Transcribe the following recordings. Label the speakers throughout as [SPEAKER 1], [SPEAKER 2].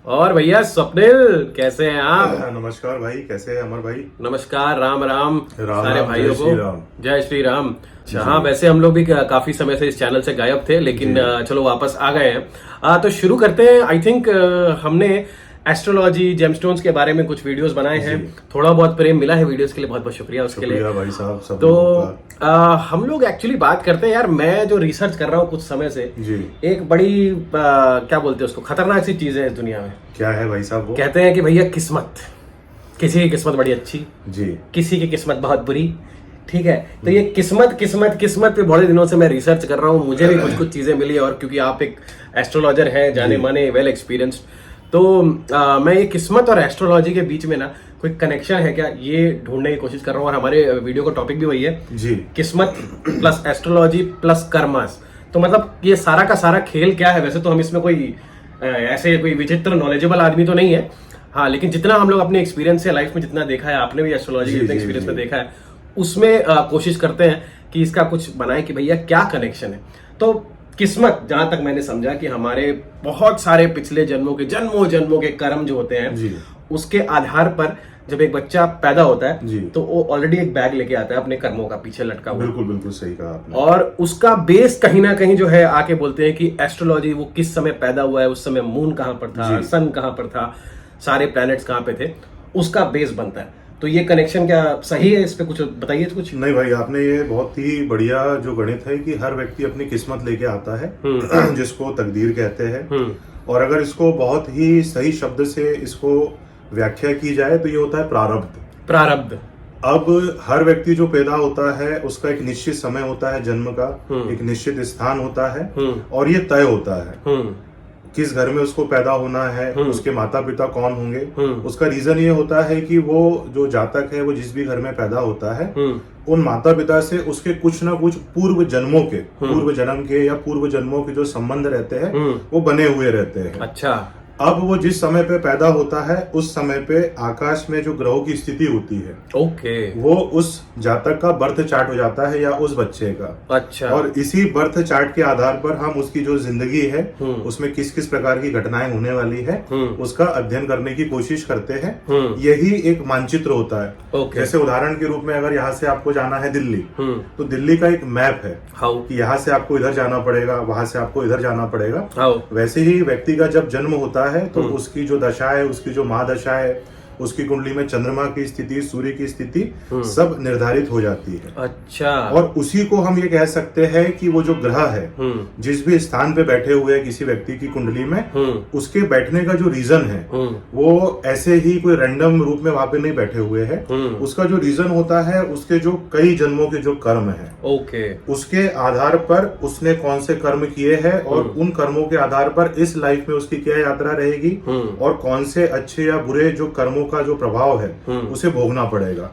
[SPEAKER 1] और भैया स्वप्निल, कैसे हैं आप?
[SPEAKER 2] नमस्कार भाई, कैसे हैं अमर भाई?
[SPEAKER 1] नमस्कार, राम राम सारे
[SPEAKER 2] राम,
[SPEAKER 1] भाइयों
[SPEAKER 2] जय श्री
[SPEAKER 1] को।
[SPEAKER 2] राम।
[SPEAKER 1] जय श्री राम। अच्छा, हाँ, वैसे हम लोग भी काफी समय से इस चैनल से गायब थे, लेकिन चलो वापस आ गए हैं। तो शुरू करते हैं। आई थिंक हमने एस्ट्रोलॉजी, जेमस्टोन्स के बारे में कुछ वीडियोस बनाए हैं। थोड़ा बहुत प्रेम मिला है वीडियोस के लिए, बहुत बहुत शुक्रिया उसके लिए।
[SPEAKER 2] भाई साहब, सब
[SPEAKER 1] तो
[SPEAKER 2] लोगों का।
[SPEAKER 1] हम लोग एक्चुअली बात करते हैं यार, मैं जो रिसर्च कर रहा हूँ कुछ समय से,
[SPEAKER 2] जी।
[SPEAKER 1] एक बड़ी क्या बोलते हैं उसको, खतरनाक सी चीज है इस दुनिया में।
[SPEAKER 2] क्या है भाई साहब वो?
[SPEAKER 1] कहते हैं कि भैया किस्मत, किसी की किस्मत बड़ी अच्छी,
[SPEAKER 2] जी।
[SPEAKER 1] किसी की किस्मत बहुत बुरी। ठीक है, तो ये किस्मत किस्मत किस्मत पे बड़े दिनों से मैं रिसर्च कर रहा हूँ। मुझे भी कुछ कुछ चीजें मिली, और क्योंकि आप एक एस्ट्रोलॉजर हैं, जाने माने, वेल एक्सपीरियंस्ड, तो मैं ये किस्मत और एस्ट्रोलॉजी के बीच में ना कोई कनेक्शन है क्या, ये ढूंढने की कोशिश कर रहा हूँ। और हमारे वीडियो का टॉपिक भी वही है
[SPEAKER 2] जी,
[SPEAKER 1] किस्मत प्लस एस्ट्रोलॉजी प्लस कर्मास। तो मतलब ये सारा का सारा खेल क्या है? वैसे तो हम इसमें कोई ऐसे कोई विचित्र नॉलेजेबल आदमी तो नहीं है, हाँ, लेकिन जितना हम लोग अपने एक्सपीरियंस से लाइफ में जितना देखा है, आपने भी एस्ट्रोलॉजी के जितने एक्सपीरियंस में देखा है, उसमें कोशिश करते हैं कि इसका कुछ बनाए कि भैया क्या कनेक्शन है। तो किस्मत, जहां तक मैंने समझा कि हमारे बहुत सारे पिछले जन्मों जन्मों के कर्म जो होते हैं, उसके आधार पर जब एक बच्चा पैदा होता है तो वो ऑलरेडी एक बैग लेके आता है अपने कर्मों का पीछे लटका हुआ।
[SPEAKER 2] बिल्कुल बिल्कुल सही कहा आपने।
[SPEAKER 1] और उसका बेस कहीं ना कहीं जो है आके बोलते हैं कि एस्ट्रोलॉजी, वो किस समय पैदा हुआ है, उस समय मून कहां पर था, सन कहां पर था, सारे प्लैनेट्स कहां पे थे, उसका बेस बनता है। तो ये कनेक्शन क्या सही है? इस पे कुछ बताइए। कुछ
[SPEAKER 2] नहीं भाई, आपने ये बहुत ही बढ़िया जो गणित है कि हर व्यक्ति अपनी किस्मत लेके आता है, जिसको तकदीर कहते हैं। और अगर इसको बहुत ही सही शब्द से इसको व्याख्या की जाए तो ये होता है प्रारब्ध।
[SPEAKER 1] प्रारब्ध।
[SPEAKER 2] अब हर व्यक्ति जो पैदा होता है उसका एक निश्चित समय होता है जन्म का, एक निश्चित स्थान होता है, और ये तय होता है किस घर में उसको पैदा होना है, उसके माता पिता कौन होंगे। उसका रीजन ये होता है कि वो जो जातक है, वो जिस भी घर में पैदा होता है, उन माता पिता से उसके कुछ ना कुछ पूर्व जन्मों के, पूर्व जन्म के या पूर्व जन्मों के जो संबंध रहते हैं वो बने हुए रहते हैं।
[SPEAKER 1] अच्छा।
[SPEAKER 2] अब वो जिस समय पे पैदा होता है उस समय पे आकाश में जो ग्रहों की स्थिति होती है,
[SPEAKER 1] ओके,
[SPEAKER 2] वो उस जातक का बर्थ चार्ट हो जाता है या उस बच्चे का। अच्छा। और इसी बर्थ चार्ट के आधार पर हम उसकी जो जिंदगी है, उसमें किस किस प्रकार की घटनाएं होने वाली है, उसका अध्ययन करने की कोशिश करते हैं। यही एक मानचित्र होता है। जैसे उदाहरण के रूप में अगर यहाँ से आपको जाना है दिल्ली, तो दिल्ली का एक मैप है कि यहाँ से आपको इधर जाना पड़ेगा, वहां से आपको इधर जाना पड़ेगा। वैसे ही व्यक्ति का जब जन्म होता है तो उसकी जो दशा है, उसकी जो महादशा है, उसकी कुंडली में चंद्रमा की स्थिति, सूर्य की स्थिति सब निर्धारित हो जाती है। अच्छा। और उसी को हम ये कह सकते हैं कि वो जो ग्रह है, जिस भी स्थान पे बैठे हुए हैं किसी व्यक्ति की कुंडली में, उसके बैठने का जो रीजन है, वो ऐसे ही कोई रैंडम रूप में वहां पे नहीं बैठे हुए हैं। उसका जो रीजन होता है, उसके जो कई जन्मों के जो कर्म है, उसके आधार पर उसने कौन से कर्म किए हैं, और उन कर्मों के आधार पर इस लाइफ में उसकी क्या यात्रा रहेगी, और कौन से अच्छे या बुरे जो कर्मों का जो प्रभाव है उसे भोगना पड़ेगा।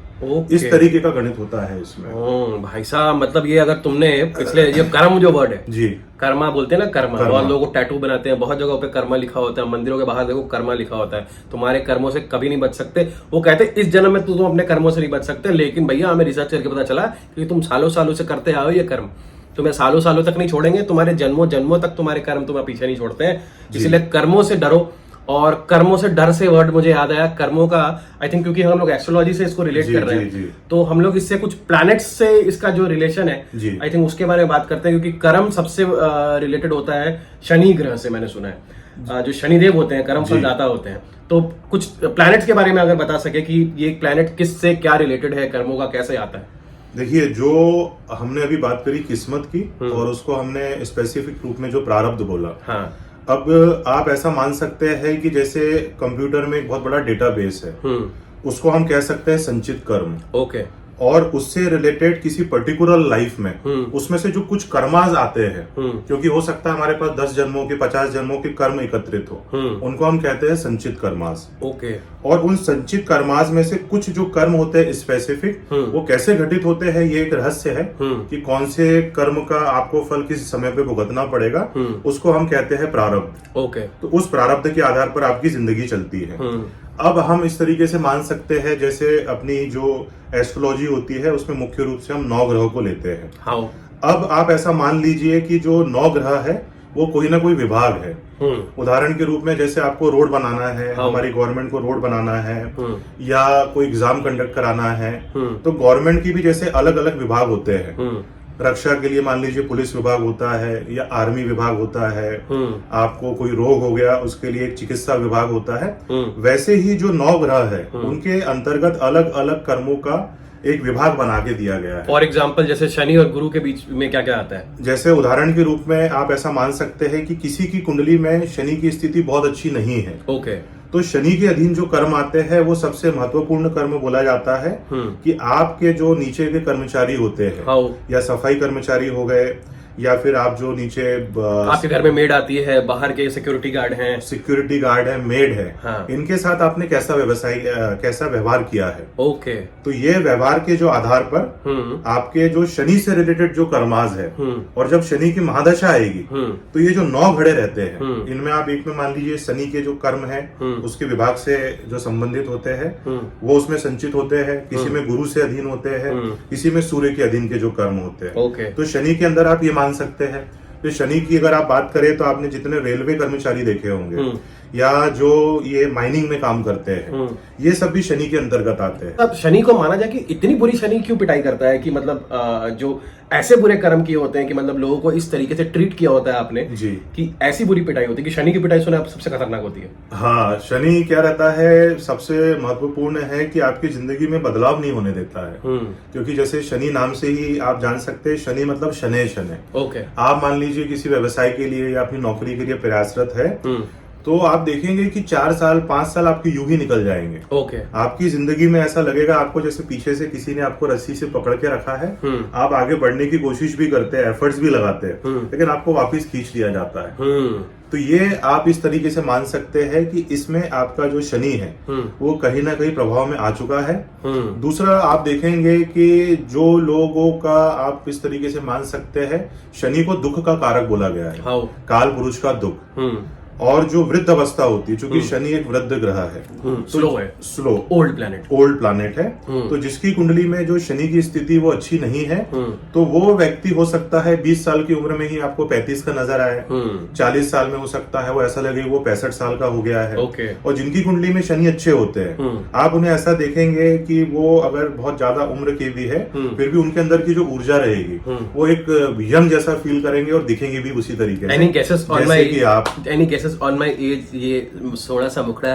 [SPEAKER 2] इस तरीके का गणित होता है इसमें।
[SPEAKER 1] भाई साहब, मतलब ये अगर तुमने पिछले, ये कर्म जो वर्ड है जी, कर्मा बोलते हैं ना, कर्मा। बहुत लोग टैटू बनाते हैं, बहुत जगहों पे कर्मा लिखा होता है, मंदिरों के बाहर देखो कर्मा लिखा होता है। तुम्हारे कर्मों से कभी नहीं बच सकते। वो कहते हैं इस जन्म में तुम अपने कर्मों से नहीं बच सकते, लेकिन भैया हमें रिसर्च करके पता चला कि तुम सालों सालों से करते आओ ये कर्म, तुम्हें सालों सालों तक नहीं छोड़ेंगे, तुम्हारे जन्मों जन्मों तक तुम्हारे कर्म तुम्हें पीछे नहीं छोड़ते हैं। इसलिए कर्मों से डरो। और कर्मों से डर से वर्ड मुझे याद आया, कर्मों का आई थिंक, क्योंकि हम लोग एस्ट्रोलॉजी से इसको रिलेट कर रहे हैं, तो हम लोग इससे कुछ प्लैनेट्स से इसका जो रिलेशन है आई थिंक उसके बारे में बात करते हैं। क्योंकि कर्म सबसे रिलेटेड होता है शनि ग्रह से, मैंने सुना है। जो शनिदेव होते हैं कर्म फलदाता होते हैं। तो कुछ प्लैनेट्स के बारे में अगर बता सके कि ये प्लैनेट किस से क्या रिलेटेड है, कर्मों का कैसे आता है।
[SPEAKER 2] देखिए, जो हमने अभी बात करी किस्मत की, और उसको हमने स्पेसिफिक रूप में जो प्रारब्ध बोला। हाँ। अब आप ऐसा मान सकते हैं कि जैसे कंप्यूटर में एक बहुत बड़ा डेटाबेस है, उसको हम कह सकते हैं संचित कर्म। ओके। और उससे रिलेटेड किसी पर्टिकुलर लाइफ में उसमें से जो कुछ कर्माज आते हैं, क्योंकि हो सकता है हमारे पास 10 जन्मों के 50 जन्मों के कर्म एकत्रित हो, उनको हम कहते हैं संचित कर्माज। ओके। और उन संचित कर्माज में से कुछ जो कर्म होते हैं स्पेसिफिक, वो कैसे घटित होते हैं ये एक रहस्य है कि कौन से कर्म का आपको फल किस समय पे भुगतना पड़ेगा, उसको हम कहते हैं प्रारब्ध। ओके। तो उस प्रारब्ध के आधार पर आपकी जिंदगी चलती है। अब हम इस तरीके से मान सकते हैं, जैसे अपनी जो एस्ट्रोलॉजी होती है उसमें मुख्य रूप से हम 9 ग्रहों को लेते हैं। हाँ। अब आप ऐसा मान लीजिए कि जो 9 ग्रह है वो कोई ना कोई विभाग है। उदाहरण के रूप में जैसे आपको रोड बनाना है, हमारी गवर्नमेंट को रोड बनाना है, या कोई एग्जाम कंडक्ट कराना है, तो गवर्नमेंट की भी जैसे अलग अलग विभाग होते हैं। रक्षा के लिए मान लीजिए पुलिस विभाग होता है या आर्मी विभाग होता है। आपको कोई रोग हो गया उसके लिए एक चिकित्सा विभाग होता है। वैसे ही जो 9 ग्रह है उनके अंतर्गत अलग अलग कर्मों का एक विभाग बना के दिया गया है।
[SPEAKER 1] फॉर एग्जाम्पल जैसे शनि और गुरु के बीच में क्या क्या आता है?
[SPEAKER 2] जैसे उदाहरण के रूप में आप ऐसा मान सकते हैं कि किसी की कुंडली में शनि की स्थिति बहुत अच्छी नहीं है।
[SPEAKER 1] ओके।
[SPEAKER 2] तो शनि के अधीन जो कर्म आते हैं वो सबसे महत्वपूर्ण कर्म बोला जाता है कि आपके जो नीचे के कर्मचारी होते हैं या सफाई कर्मचारी हो गए, या फिर आप जो नीचे
[SPEAKER 1] आपके घर में मेड आती है, बाहर के सिक्योरिटी गार्ड है, मेड है,
[SPEAKER 2] हाँ। इनके साथ आपने कैसा व्यवहार किया है।
[SPEAKER 1] ओके।
[SPEAKER 2] तो ये व्यवहार के जो आधार पर आपके जो शनि से रिलेटेड जो कर्माज है, और जब शनि की महादशा आएगी तो ये जो 9 घड़े रहते हैं इनमें आप एक में मान लीजिए शनि के जो कर्म है उसके विभाग से जो संबंधित होते हैं वो उसमें संचित होते हैं। किसी में गुरु से अधीन होते हैं, किसी में सूर्य के अधीन के जो कर्म होते हैं।
[SPEAKER 1] ओके।
[SPEAKER 2] तो शनि के अंदर आप ये मान सकते हैं। तो शनि की अगर आप बात करें तो आपने जितने रेलवे कर्मचारी देखे होंगे या जो ये माइनिंग में काम करते हैं, ये सब भी शनि के अंतर्गत आते हैं।
[SPEAKER 1] अब शनि को माना जाए कि इतनी बुरी शनि क्यों पिटाई करता है कि मतलब जो ऐसे बुरे कर्म किए होते हैं कि मतलब लोगों को इस तरीके से ट्रीट किया होता है आपने
[SPEAKER 2] जी, कि
[SPEAKER 1] ऐसी बुरी पिटाई होती है कि शनि की पिटाई सुने आप सबसे खतरनाक होती है।
[SPEAKER 2] हाँ, शनि क्या रहता है, सबसे महत्वपूर्ण है कि आपकी जिंदगी में बदलाव नहीं होने देता है। क्योंकि जैसे शनि नाम से ही आप जान सकते हैं, शनि मतलब शनै शनै।
[SPEAKER 1] ओके।
[SPEAKER 2] आप मान लीजिए किसी व्यवसाय के लिए या अपनी नौकरी के लिए प्रयासरत है, तो आप देखेंगे कि 4 साल 5 साल आपके यूं ही निकल जाएंगे।
[SPEAKER 1] ओके।
[SPEAKER 2] आपकी जिंदगी में ऐसा लगेगा आपको जैसे पीछे से किसी ने आपको रस्सी से पकड़ के रखा है। आप आगे बढ़ने की कोशिश भी करते हैं, एफर्ट्स भी लगाते हैं, लेकिन आपको वापस खींच लिया जाता है। तो ये आप इस तरीके से मान सकते हैं कि इसमें आपका जो शनि है वो कहीं ना कहीं प्रभाव में आ चुका है। दूसरा आप देखेंगे कि जो लोगों का आप इस तरीके से मान सकते हैं, शनि को दुख का कारक बोला गया है, काल पुरुष का दुख। और जो वृद्ध अवस्था होती है, चूंकि शनि एक वृद्ध ग्रह है, स्लो ओल्ड प्लैनेट है, तो जिसकी कुंडली में जो शनि की स्थिति वो अच्छी नहीं है, तो वो व्यक्ति हो सकता है 20 साल की उम्र में ही आपको 35 का नजर आए। 40 साल में हो सकता है वो ऐसा लगे वो 65 साल का हो गया है। और जिनकी कुंडली में शनि अच्छे होते हैं, आप उन्हें ऐसा देखेंगे कि वो अगर बहुत ज्यादा उम्र के भी है, फिर भी उनके अंदर की जो ऊर्जा रहेगी वो एक यंग जैसा फील करेंगे और दिखेंगे भी उसी तरीके से।
[SPEAKER 1] ऑन माई एज, ये थोड़ा सा मुखड़ा।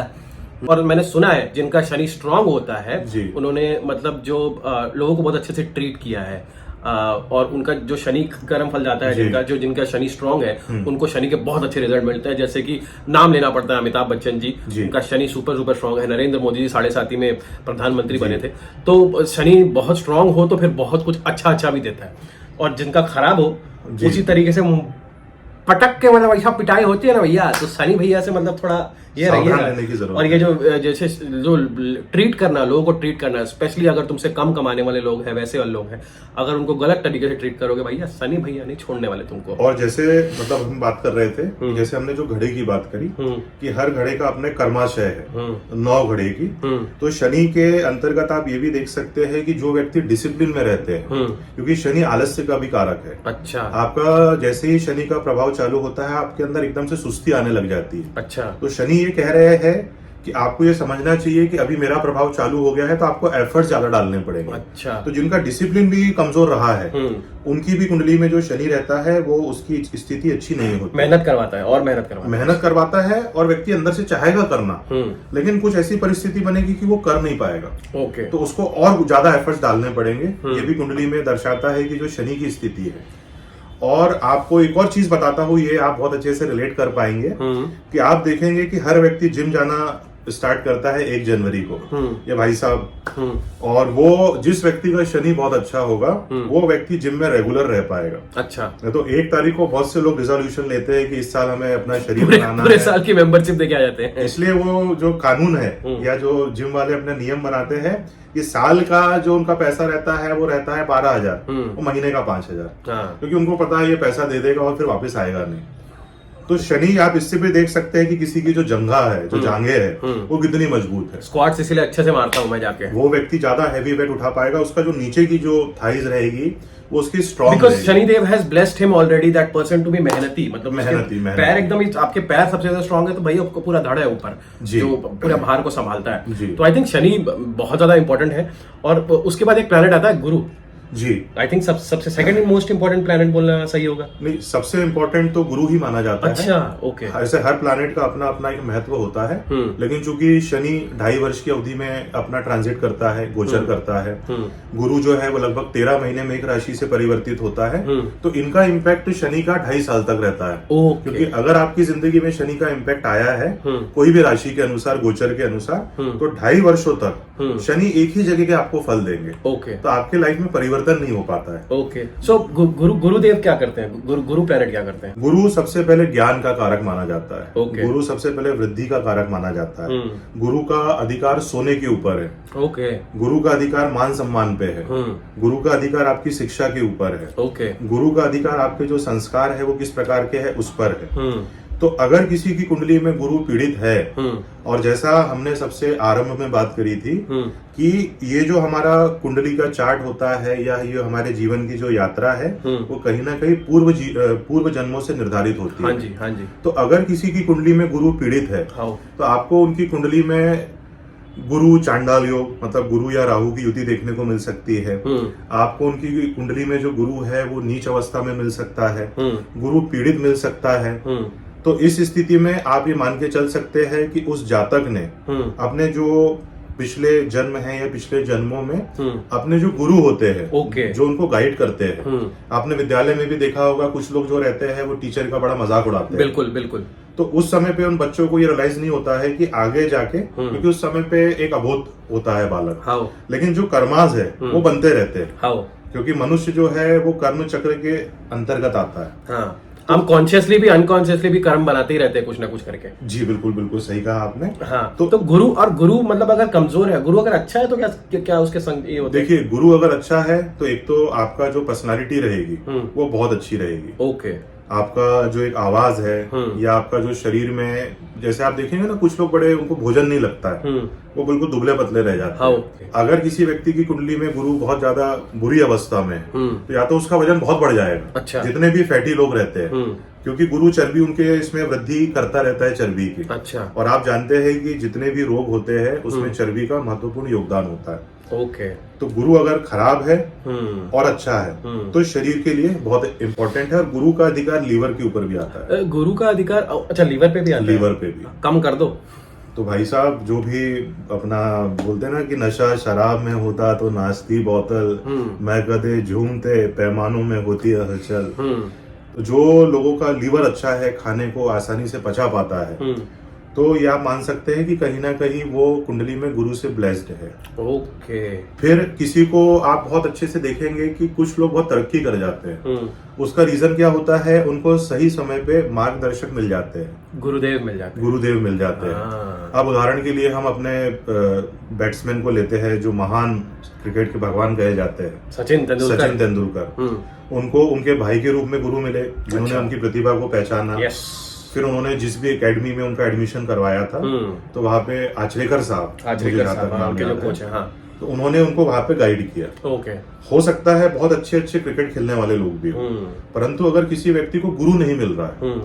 [SPEAKER 1] और मैंने सुना है जिनका शनि स्ट्रांग होता है उन्होंने मतलब जो लोगों को बहुत अच्छे से ट्रीट किया है, और उनका जो शनि कर्म फल जाता है, जिनका शनि स्ट्रांग है उनको शनि के बहुत अच्छे रिजल्ट मिलते हैं। जैसे कि नाम लेना पड़ता है अमिताभ बच्चन जी, उनका शनि सुपर स्ट्रांग है। नरेंद्र मोदी जी 7.5 में प्रधानमंत्री बने थे। तो शनि बहुत स्ट्रांग हो तो फिर बहुत कुछ अच्छा भी देता है, और जिनका खराब हो उसी तरीके से पटक के मतलब ऐसा पिटाई होती है ना भैया, तो शनि भैया से मतलब थोड़ा ये रहिएगा। और ये जो जैसे जो ट्रीट करना, लोगों को ट्रीट करना, स्पेशली अगर तुमसे कम कमाने वाले लोग हैं, वैसे वाले लोग हैं, अगर उनको गलत तरीके से ट्रीट करोगे भैया, शनि भैया नहीं छोड़ने वाले तुमको।
[SPEAKER 2] और जैसे मतलब हम बात कर रहे थे, जैसे हमने जो घड़े की बात करी कि हर घड़े का अपने कर्माशय है, 9 घड़े की। तो शनि के अंतर्गत आप ये भी देख सकते हैं कि जो व्यक्ति डिसिप्लिन में रहते हैं, क्योंकि शनि आलस्य का भी कारक है।
[SPEAKER 1] अच्छा।
[SPEAKER 2] आपका जैसे ही शनि का प्रभाव चालू होता है, आपके अंदर एकदम से सुस्ती आने लग जाती है।
[SPEAKER 1] अच्छा।
[SPEAKER 2] तो शनि ये कह रहे हैं कि आपको ये समझना चाहिए कि अभी मेरा प्रभाव चालू हो गया है, तो आपको एफर्ट्स ज्यादा डालने पड़ेंगे।
[SPEAKER 1] अच्छा।
[SPEAKER 2] तो जिनका डिसिप्लिन भी कमजोर रहा है, उनकी भी कुंडली में जो शनि रहता है वो उसकी स्थिति अच्छी नहीं होती।
[SPEAKER 1] मेहनत करवाता है और व्यक्ति अंदर से चाहेगा करना, लेकिन कुछ ऐसी परिस्थिति बनेगी कि वो कर नहीं पाएगा। ओके।
[SPEAKER 2] तो उसको और ज्यादा एफर्ट्स डालने पड़ेंगे। ये भी कुंडली में दर्शाता है कि जो शनि की स्थिति है। और आपको एक और चीज बताता हूँ, ये आप बहुत अच्छे से रिलेट कर पाएंगे कि आप देखेंगे कि हर व्यक्ति जिम जाना स्टार्ट करता है 1 जनवरी को, ये भाई साहब, और वो जिस व्यक्ति का शनि बहुत अच्छा होगा वो व्यक्ति जिम में रेगुलर रह पाएगा।
[SPEAKER 1] अच्छा।
[SPEAKER 2] तो 1 तारीख को बहुत से लोग रिजोल्यूशन लेते हैं कि इस साल हमें अपना शरीर बनाना
[SPEAKER 1] पूरे साल की मेंबरशिप देके आ जाते हैं।
[SPEAKER 2] इसलिए वो जो कानून है या जो जिम वाले अपने नियम बनाते हैं, ये साल का जो उनका पैसा रहता है वो रहता है 12,000, वो महीने का 5,000, क्योंकि उनको पता है ये पैसा दे देगा और फिर वापस आएगा नहीं। तो शनि आप इससे भी देख सकते हैं कि किसी की जो जंघा है, जो जांघें है, वो कितनी मजबूत है।
[SPEAKER 1] स्क्वाट्स इसीलिए अच्छे से मारता हूं मैं जाके।
[SPEAKER 2] वो व्यक्ति ज्यादा हैवी वेट उठा पाएगा, उसका जो नीचे की जो थाइज रहेगी वो उसकी strong
[SPEAKER 1] because Shanidev has blessed him already that person to be मेहनती, मतलब
[SPEAKER 2] मेहनती
[SPEAKER 1] पैर एकदम आपके पैर सबसे ज्यादा स्ट्रॉन्ग है तो भाई आपको पूरा धड़ है ऊपर जो पूरा भार को संभालता है। तो आई थिंक शनि बहुत ज्यादा इंपॉर्टेंट है। और उसके बाद एक प्लैनेट आता है गुरु
[SPEAKER 2] जी।
[SPEAKER 1] आई थिंक सबसे सेकंड मोस्ट इंपॉर्टेंट प्लैनेट बोलना सही होगा।
[SPEAKER 2] नहीं, सबसे इंपॉर्टेंट तो गुरु ही माना जाता है।
[SPEAKER 1] अच्छा, ओके।
[SPEAKER 2] ऐसे हर प्लैनेट का अपना अपना एक महत्व होता है, लेकिन चूंकि शनि 2.5 वर्ष की अवधि में अपना ट्रांजिट करता है, गोचर करता है, गुरु जो है वो लगभग 13 महीने में एक राशि से परिवर्तित होता है, तो इनका इम्पैक्ट शनि का 2.5 साल तक रहता है। क्योंकि अगर आपकी जिंदगी में शनि का इम्पैक्ट आया है कोई भी राशि के अनुसार, गोचर के अनुसार, तो 2.5 वर्षों तक शनि एक ही जगह के आपको फल देंगे। तो आपके लाइफ में परिवर्तन नहीं हो पाता है।
[SPEAKER 1] ओके, सो गुरुदेव क्या करते हैं? गुरु प्लैनेट क्या करते हैं?
[SPEAKER 2] गुरु सबसे पहले ज्ञान का कारक माना जाता है।
[SPEAKER 1] Okay.
[SPEAKER 2] गुरु सबसे पहले वृद्धि का कारक माना जाता है। गुरु का अधिकार सोने के ऊपर है।
[SPEAKER 1] ओके।
[SPEAKER 2] गुरु का अधिकार मान सम्मान पे है। गुरु का अधिकार आपकी शिक्षा के ऊपर है।
[SPEAKER 1] ओके।
[SPEAKER 2] गुरु का अधिकार आपके जो संस्कार है वो किस प्रकार के है उस पर है। तो अगर किसी की कुंडली में गुरु पीड़ित है, और जैसा हमने सबसे आरंभ में बात करी थी कि ये जो हमारा कुंडली का चार्ट होता है या ये हमारे जीवन की जो यात्रा है वो कहीं ना कहीं पूर्व जन्मों से निर्धारित होती है।
[SPEAKER 1] हाँ जी, हाँ जी।
[SPEAKER 2] तो अगर किसी की कुंडली में गुरु पीड़ित है तो आपको उनकी कुंडली में गुरु चांडाल योग, मतलब गुरु या राहु की युति देखने को मिल सकती है। आपको उनकी कुंडली में जो गुरु है वो नीच अवस्था में मिल सकता है, गुरु पीड़ित मिल सकता है। तो इस स्थिति में आप ये मान के चल सकते हैं कि उस जातक ने अपने जो पिछले जन्म है या पिछले जन्मों में अपने जो गुरु होते हैं, जो उनको गाइड करते हैं, आपने विद्यालय में भी देखा होगा कुछ लोग जो रहते हैं वो टीचर का बड़ा मजाक उड़ाते हैं।
[SPEAKER 1] बिल्कुल बिल्कुल।
[SPEAKER 2] तो उस समय पे उन बच्चों को ये रियलाइज नहीं होता है कि आगे जाके, क्योंकि उस समय पे एक अबोध होता है बालक, लेकिन जो कर्माज है वो बनते रहते हैं, क्योंकि मनुष्य जो है वो कर्म चक्र के अंतर्गत आता है।
[SPEAKER 1] हम कॉन्शियसली भी अनकॉन्शियसली भी कर्म बनाते ही रहते हैं कुछ ना कुछ करके।
[SPEAKER 2] जी बिल्कुल बिल्कुल सही कहा आपने।
[SPEAKER 1] हाँ, तो गुरु, और गुरु मतलब अगर कमजोर है, गुरु अगर अच्छा है तो क्या उसके संग ये होता है?
[SPEAKER 2] देखिए, गुरु अगर अच्छा है तो एक तो आपका जो पर्सनालिटी रहेगी वो बहुत अच्छी रहेगी।
[SPEAKER 1] ओके।
[SPEAKER 2] आपका जो एक आवाज है या आपका जो शरीर में, जैसे आप देखेंगे ना कुछ लोग बड़े, उनको भोजन नहीं लगता है, वो बिल्कुल दुबले पतले रह जाते हैं। अगर किसी व्यक्ति की कुंडली में गुरु बहुत ज्यादा बुरी अवस्था में तो या तो उसका वजन बहुत बढ़ जाएगा।
[SPEAKER 1] अच्छा।
[SPEAKER 2] जितने भी फैटी लोग रहते हैं, क्योंकि गुरु चर्बी उनके इसमें वृद्धि करता रहता है, चर्बी की।
[SPEAKER 1] अच्छा।
[SPEAKER 2] और आप जानते हैं कि जितने भी रोग होते हैं उसमें चर्बी का महत्वपूर्ण योगदान होता है।
[SPEAKER 1] ओके।
[SPEAKER 2] तो गुरु अगर खराब है और अच्छा है तो शरीर के लिए बहुत इंपॉर्टेंट है। और गुरु का अधिकार लीवर के ऊपर भी आता है।
[SPEAKER 1] गुरु का अधिकार, अच्छा, लीवर पे भी आता है?
[SPEAKER 2] लीवर पे भी।
[SPEAKER 1] कम कर दो
[SPEAKER 2] तो भाई साहब, जो भी अपना बोलते हैं ना कि नशा शराब में होता तो नाचती बोतल, मैं कदे झूमते पैमानों में होती हलचल। तो जो लोगों का लीवर अच्छा है, खाने को आसानी से पचा पाता है, तो ये आप मान सकते हैं कि कहीं ना कहीं वो कुंडली में गुरु से ब्लेस्ड है।
[SPEAKER 1] ओके।
[SPEAKER 2] फिर किसी को आप बहुत अच्छे से देखेंगे कि कुछ लोग बहुत तरक्की कर जाते हैं। उसका रीजन क्या होता है? उनको सही समय पे मार्गदर्शक मिल जाते हैं,
[SPEAKER 1] गुरुदेव मिल जाते हैं।
[SPEAKER 2] अब उदाहरण के लिए हम अपने बैट्समैन को लेते हैं जो महान क्रिकेट के भगवान कहे जाते हैं, सचिन तेंदुलकर। उनको उनके भाई के रूप में गुरु मिले, जिन्होंने उनकी प्रतिभा को पहचाना। फिर उन्होंने जिस भी एकेडमी में उनका एडमिशन करवाया था, तो वहाँ पे आचरेकर साहब तो उन्होंने उनको वहाँ पे गाइड किया।
[SPEAKER 1] ओके।
[SPEAKER 2] हो सकता है बहुत अच्छे क्रिकेट खेलने वाले लोग भी हो, परंतु अगर किसी व्यक्ति को गुरु नहीं मिल रहा है,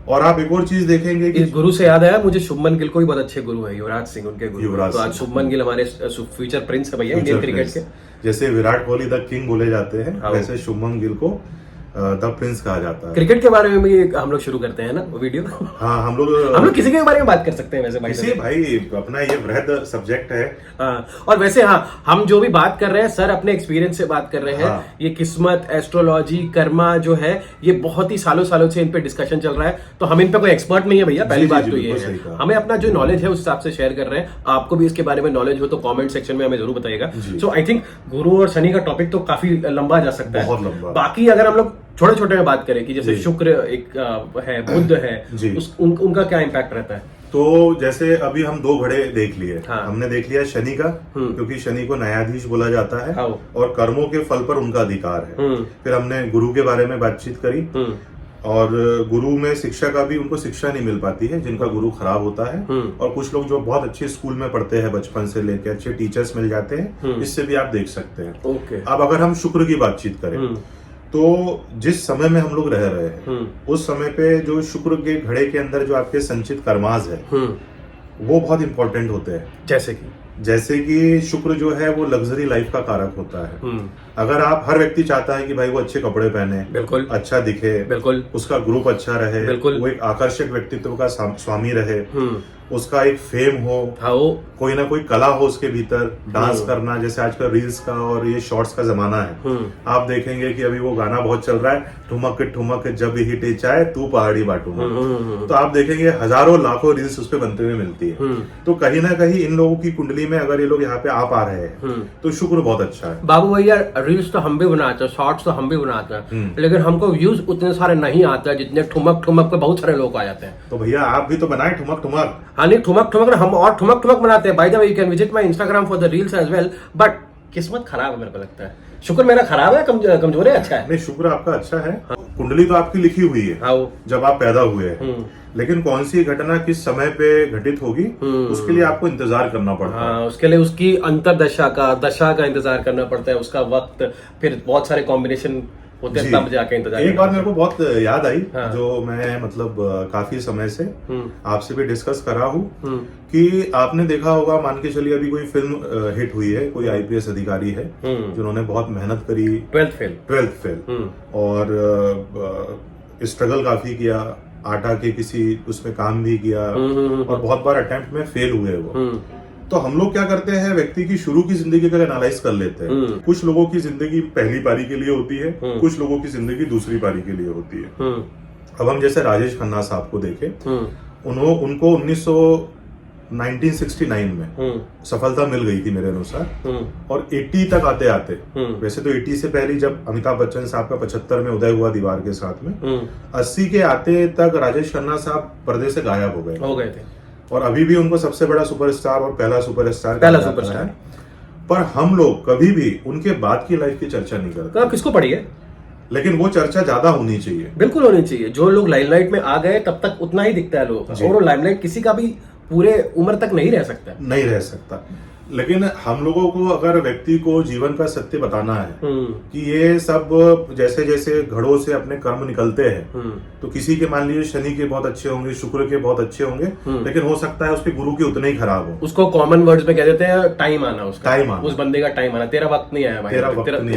[SPEAKER 2] और आप एक और चीज देखेंगे कि
[SPEAKER 1] इस गुरु से याद आया मुझे, शुभमन गिल को भी बहुत अच्छे गुरु है, युवराज सिंह उनके गुरु। तो आज शुभमन गिल हमारे फ्यूचर प्रिंस है भैया इंडियन क्रिकेट के।
[SPEAKER 2] जैसे विराट कोहली द किंग बोले जाते हैं, वैसे शुभमन गिल को द प्रिंस कहा जाता है।
[SPEAKER 1] क्रिकेट के बारे में भी हम लोग शुरू करते हैं ना वीडियो।
[SPEAKER 2] हाँ, हम लोग
[SPEAKER 1] किसी के बारे में बात कर सकते हैं वैसे
[SPEAKER 2] भाई अपना ये वृहद सब्जेक्ट है।
[SPEAKER 1] और वैसे हम जो भी बात कर रहे हैं सर अपने एक्सपीरियंस से बात कर रहे हैं। ये किस्मत, एस्ट्रोलॉजी, कर्मा जो है ये बहुत ही सालों से इन पे डिस्कशन चल रहा है, तो हम इन पे कोई एक्सपर्ट नहीं है भैया। पहली बात तो ये है, हमें अपना जो नॉलेज है उस हिसाब से शेयर कर रहे हैं। आपको भी इसके बारे में नॉलेज हो तो कॉमेंट सेक्शन में हमें जरूर बताइएगा। सो आई थिंक गुरु और शनि का टॉपिक तो काफी लंबा जा सकता है, बहुत लंबा। बाकी अगर हम लोग छोटे छोटे में बात करें कि जैसे शुक्र एक है, बुध है, उनका क्या इम्पैक्ट रहता है?
[SPEAKER 2] तो जैसे अभी हम 2 घड़े देख लिए। हमने देख लिया शनि का, क्योंकि शनि को न्यायाधीश बोला जाता है और कर्मों के फल पर उनका अधिकार है। फिर हमने गुरु के बारे में बातचीत करी, और गुरु में शिक्षा का भी उनको शिक्षा नहीं मिल पाती है, जिनका गुरु खराब होता है। और कुछ लोग जो बहुत अच्छे स्कूल में पढ़ते हैं बचपन से लेकर, अच्छे टीचर्स मिल जाते हैं, इससे भी आप देख सकते हैं। अब अगर हम शुक्र की बातचीत करें तो जिस समय में हम लोग रह रहे हैं उस समय पे जो शुक्र के घड़े के अंदर जो आपके संचित कर्मास है वो बहुत इंपॉर्टेंट होते हैं। जैसे कि शुक्र जो है वो लग्जरी लाइफ का कारक होता है। अगर आप, हर व्यक्ति चाहता है कि भाई वो अच्छे कपड़े पहने, बिल्कुल अच्छा दिखे, बिल्कुल उसका ग्रुप अच्छा रहे, बिल्कुल वो एक आकर्षक व्यक्तित्व का स्वामी रहे, उसका एक फेम हो, कोई ना कोई कला हो उसके भीतर, डांस करना, जैसे आजकल रील्स का और ये शॉर्ट्स का जमाना है। आप देखेंगे कि अभी वो गाना बहुत चल रहा है, ठुमक ठुमक जब ही टेचाए तू पहाड़ी बाटूंगा, तो आप देखेंगे हजारों लाखों रील्स उस पे बनते हुए मिलती है। तो कहीं ना कहीं इन लोगों की कुंडली में अगर ये लोग यहाँ पे आ पा रहे हैं तो शुक्र बहुत अच्छा है।
[SPEAKER 1] बाबू भैया रील्स तो हम भी बनाते हैं, शॉर्ट्स तो हम भी बनाते हैं, लेकिन हमको व्यूज उतने सारे नहीं आते हैं जितने ठुमक ठुमक पे बहुत सारे लोग आ जाते हैं।
[SPEAKER 2] तो भैया आप भी तो बनाए ठुमक ठुमक।
[SPEAKER 1] हाँ नहीं, ठुमक ठुमक हम और ठुमक ठुमक बनाते हैं। By the way you can visit my Instagram for the reels as well, but किस्मत खराब है मेरे को लगता है। शुक्र मेरा खराब है, कमजोर है, अच्छा है?
[SPEAKER 2] नहीं, शुक्र आपका अच्छा है। कुंडली तो आपकी लिखी हुई है जब आप पैदा हुए हैं, लेकिन कौन सी घटना किस समय पे घटित होगी उसके लिए आपको इंतजार करना पड़ता है।
[SPEAKER 1] हाँ, उसके लिए उसकी अंतरदशा का, दशा का इंतजार करना पड़ता है, उसका वक्त, फिर बहुत सारे कॉम्बिनेशन होते हैं, तब जाके इंतजार।
[SPEAKER 2] एक बार मेरे को बहुत याद आई, जो मैं मतलब काफी समय से आपसे भी डिस्कस करा हूँ कि आपने देखा होगा, मान के चलिए अभी कोई फिल्म हिट हुई है, कोई आईपीएस अधिकारी है जिन्होंने बहुत मेहनत करी, 12th फेल और स्ट्रगल काफी किया, आटा के किसी उसमें काम भी किया और बहुत बार अटेम्प्ट में फेल हुए वो। तो हम लोग क्या करते हैं, व्यक्ति की शुरू की जिंदगी का एनालाइज कर लेते हैं। कुछ लोगों की जिंदगी पहली पारी के लिए होती है, कुछ लोगों की जिंदगी दूसरी पारी के लिए होती है। अब हम जैसे राजेश खन्ना साहब को देखें, उनको 1969 में सफलता मिल गई थी मेरे अनुसार, और 80 तक आते आते, वैसे तो 80 से पहले जब अमिताभ बच्चन साहब का 75 में उदय हुआ दीवार के साथ में, 80 के आते तक राजेश खन्ना साहब पर्दे से गायब हो गए थे। और अभी भी उनको सबसे बड़ा सुपरस्टार और पहला सुपरस्टार है, पर हम लोग कभी भी उनके बाद की लाइफ की चर्चा नहीं करते।
[SPEAKER 1] तो किसको पड़ी है?
[SPEAKER 2] लेकिन वो चर्चा ज्यादा होनी चाहिए,
[SPEAKER 1] बिल्कुल होनी चाहिए। जो लोग लाइमलाइट में आ गए तब तक उतना ही दिखता है लोगों का, और वो लाइमलाइट किसी का भी पूरे उम्र तक नहीं रह सकता।
[SPEAKER 2] लेकिन हम लोगों को अगर व्यक्ति को जीवन का सत्य बताना है कि ये सब जैसे जैसे घड़ों से अपने कर्म निकलते हैं, तो किसी के मान लीजिए शनि के बहुत अच्छे होंगे, शुक्र के बहुत अच्छे होंगे, लेकिन हो सकता है उसके गुरु के उतने ही खराब हो।
[SPEAKER 1] उसको कॉमन वर्ड्स में कह देते हैं टाइम आना, उसका टाइम आना, उस बंदे का टाइम आना। तेरा वक्त नहीं आया भाई,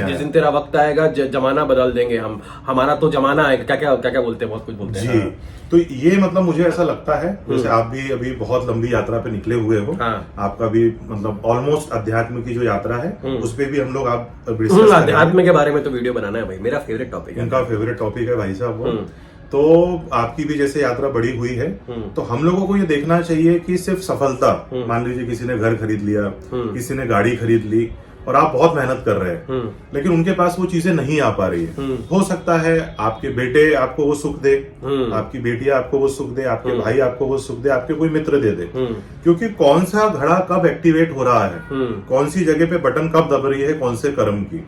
[SPEAKER 1] जिस दिन तेरा वक्त आएगा जमाना बदल देंगे हम, हमारा तो जमाना आएगा। क्या क्या बोलते हैं, बहुत कुछ बोलते हैं
[SPEAKER 2] जी। तो ये मतलब मुझे ऐसा लगता है, जैसे आप भी अभी बहुत लंबी यात्रा पे निकले हुए हो, आपका भी मतलब ऑलमोस्ट अध्यात्म की जो यात्रा है उस पे भी हम लोग
[SPEAKER 1] अध्यात्म के बारे में तो वीडियो बनाना है भाई, मेरा फेवरेट टॉपिक है।
[SPEAKER 2] उनका फेवरेट टॉपिक है भाई साहब वो। तो आपकी भी जैसे यात्रा बड़ी हुई है, तो हम लोगों को ये देखना चाहिए कि सिर्फ सफलता, मान लीजिए किसी ने घर खरीद लिया, किसी ने गाड़ी खरीद ली, और आप बहुत मेहनत कर रहे हैं, लेकिन उनके पास वो चीजें नहीं आ पा रही है। हो सकता है आपके बेटे आपको वो सुख दे, आपकी बेटियां आपको वो सुख दे, आपके भाई आपको वो सुख दे, आपके कोई मित्र दे दे, क्योंकि कौन सा घड़ा कब एक्टिवेट हो रहा है, कौन सी जगह पे बटन कब दब रही है, कौन से कर्म की,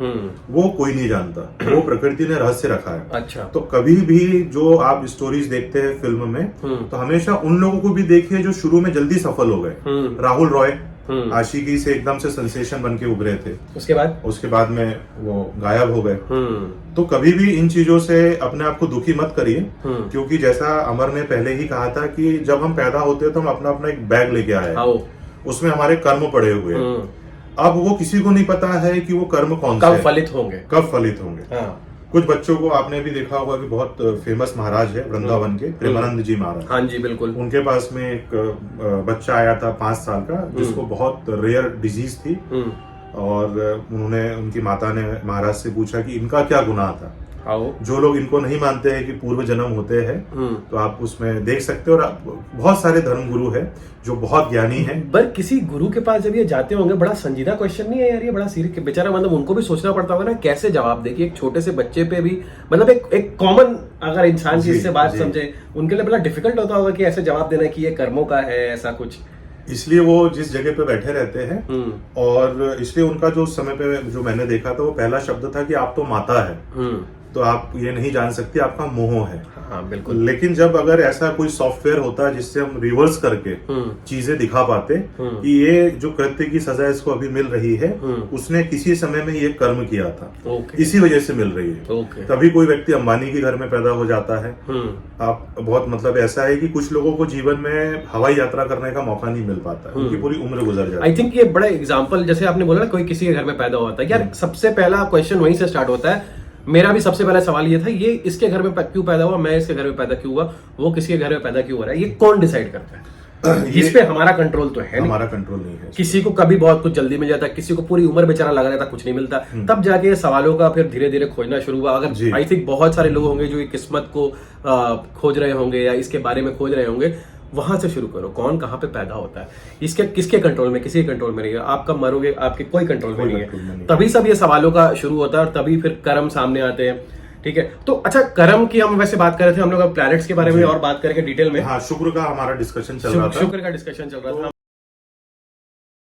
[SPEAKER 2] वो कोई नहीं जानता, वो प्रकृति ने रहस्य रखा है।
[SPEAKER 1] अच्छा।
[SPEAKER 2] तो कभी भी जो आप स्टोरीज देखते हैं फिल्म में, तो हमेशा उन लोगों को भी देखिए जो शुरू में जल्दी सफल हो गए। राहुल रॉय आशिकी से एकदम से सेंसेशन बन के उभरे थे, उसके बाद में वो गायब हो गए। तो कभी भी इन चीजों से अपने आप को दुखी मत करिए, क्योंकि जैसा अमर ने पहले ही कहा था कि जब हम पैदा होते हैं तो हम अपना अपना एक बैग लेके आए, उसमें हमारे कर्म पड़े हुए हैं। अब वो किसी को नहीं पता है कि वो कर्म कब फलित होंगे। कुछ बच्चों को आपने भी देखा होगा कि बहुत फेमस महाराज है वृंदावन के, प्रेमानंद जी महाराज।
[SPEAKER 1] हाँ जी, बिल्कुल।
[SPEAKER 2] उनके पास में एक बच्चा आया था 5 साल का, जिसको बहुत रेयर डिजीज थी, और उन्होंने, उनकी माता ने महाराज से पूछा कि इनका क्या गुनाह था। जो लोग इनको नहीं मानते हैं कि पूर्व जन्म होते हैं, तो आप उसमें देख सकते हो। और बहुत सारे धर्म गुरु है जो बहुत ज्ञानी है,
[SPEAKER 1] पर किसी गुरु के पास जब ये जाते होंगे, बड़ा संजीदा क्वेश्चन नहीं है यार, ये बड़ा सीरियस बेचारा, मतलब उनको भी सोचना पड़ता होगा ना कैसे जवाब दे कि एक छोटे से बच्चे पे भी, मतलब एक कॉमन अगर इंसान की इससे बात समझे, उनके लिए बड़ा डिफिकल्ट होता होगा कि ऐसे जवाब देना कि ये कर्मों का है, ऐसा कुछ।
[SPEAKER 2] इसलिए वो जिस जगह पे बैठे रहते हैं, और इसलिए उनका जो समय पे जो मैंने देखा था, वो पहला शब्द था कि आप तो माता है। तो आप ये नहीं जान सकते आपका मोह है।
[SPEAKER 1] हाँ बिल्कुल।
[SPEAKER 2] लेकिन जब अगर ऐसा कोई सॉफ्टवेयर होता है जिससे हम रिवर्स करके चीजें दिखा पाते कि ये जो कृत्य की सजा इसको अभी मिल रही है उसने किसी समय में ये कर्म किया था, इसी वजह से मिल रही है, तभी कोई व्यक्ति अंबानी के घर में पैदा हो जाता है। आप बहुत मतलब ऐसा है कि कुछ लोगों को जीवन में हवाई यात्रा करने का मौका नहीं मिल पाता, उनकी पूरी उम्र गुजर जाती है।
[SPEAKER 1] आई थिंक ये बड़ा एग्जाम्पल, जैसे आपने बोला ना कोई किसी के घर में पैदा होता है, यार सबसे पहला क्वेश्चन वहीं से स्टार्ट होता है। मेरा भी सबसे पहला सवाल ये था, ये इसके घर में क्यों पैदा हुआ, मैं इसके घर में पैदा क्यों हुआ, वो किसी के घर में पैदा क्यों हो रहा है, ये कौन डिसाइड करता है? इस पे हमारा कंट्रोल तो है,
[SPEAKER 2] हमारा कंट्रोल नहीं है।
[SPEAKER 1] किसी को कभी बहुत कुछ जल्दी मिल जाता है, किसी को पूरी उम्र बेचारा लगा रहता, कुछ नहीं मिलता, तब जाके सवालों का फिर धीरे धीरे खोजना शुरू हुआ। अगर आई थिंक बहुत सारे लोग होंगे जो ये किस्मत को खोज रहे होंगे या इसके बारे में खोज रहे होंगे, वहां से शुरू करो। कौन कहाँ पे पैदा होता है, इसके किसके कंट्रोल में, किसी के कंट्रोल में नहीं है। आप कब मरोगे आपके कोई कंट्रोल में नहीं है। तभी सब ये सवालों का शुरू होता है और तभी फिर कर्म सामने आते हैं। ठीक है, तो अच्छा कर्म की हम वैसे बात कर रहे थे, हम लोग प्लैनेट्स के बारे में और बात करेंगे डिटेल में।
[SPEAKER 2] हाँ, शुक्र का हमारा डिस्कशन चल रहा था,
[SPEAKER 1] शुक्र का डिस्कशन चल रहा था।